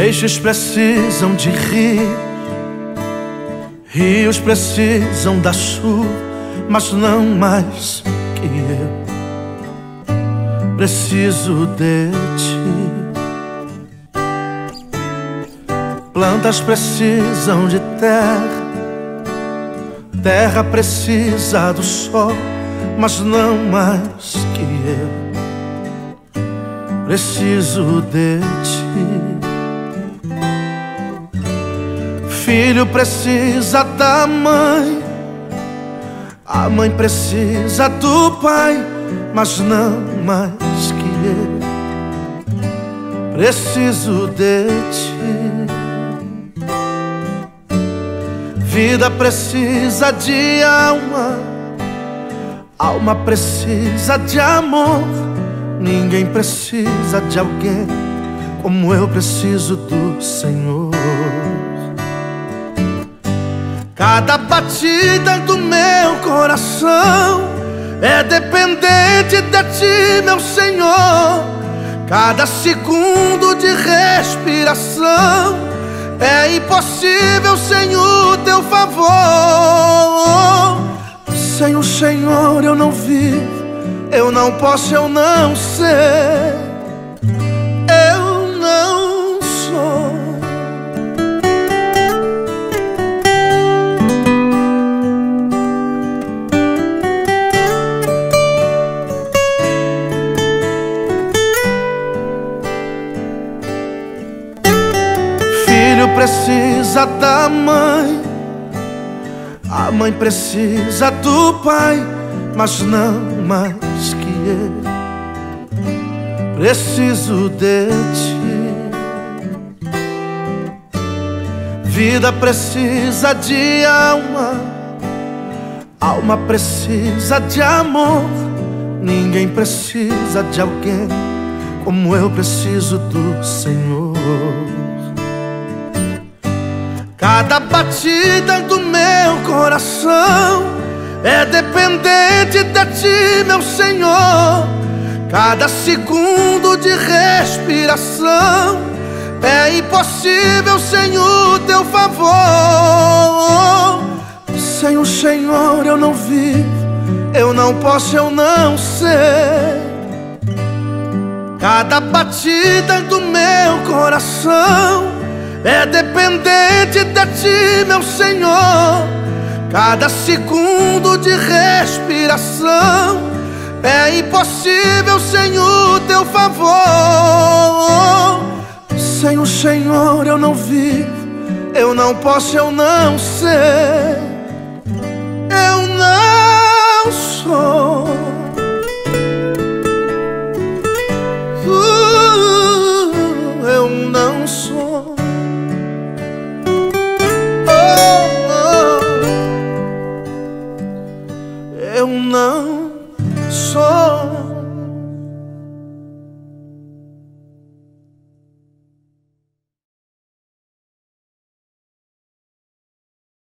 Peixes precisam de rir, rios precisam da chuva, mas não mais que eu preciso de ti. Plantas precisam de terra, terra precisa do sol, mas não mais que eu preciso de ti. Filho precisa da mãe, a mãe precisa do pai, mas não mais que eu preciso de ti. Vida precisa de alma, alma precisa de amor. Ninguém precisa de alguém como eu preciso do Senhor. Cada batida do meu coração é dependente de ti, meu Senhor. Cada segundo de respiração é impossível sem o teu favor. Sem o Senhor eu não vivo, eu não posso, eu não sei, eu não sou. Filho precisa da mãe, a mãe precisa do pai, mas não mais que eu preciso de ti. Vida precisa de alma, alma precisa de amor. Ninguém precisa de alguém como eu preciso do Senhor. Cada batida do meu coração é dependente de ti, meu Senhor. Cada segundo de respiração é impossível sem o teu favor. Sem o Senhor eu não vivo, eu não posso, eu não sei. Cada batida do meu coração é dependente de ti, meu Senhor. Cada segundo de respiração é impossível sem o teu favor. Sem o Senhor eu não vivo, eu não posso, eu não sei, eu não sou. Eu não sou. Eu não sou.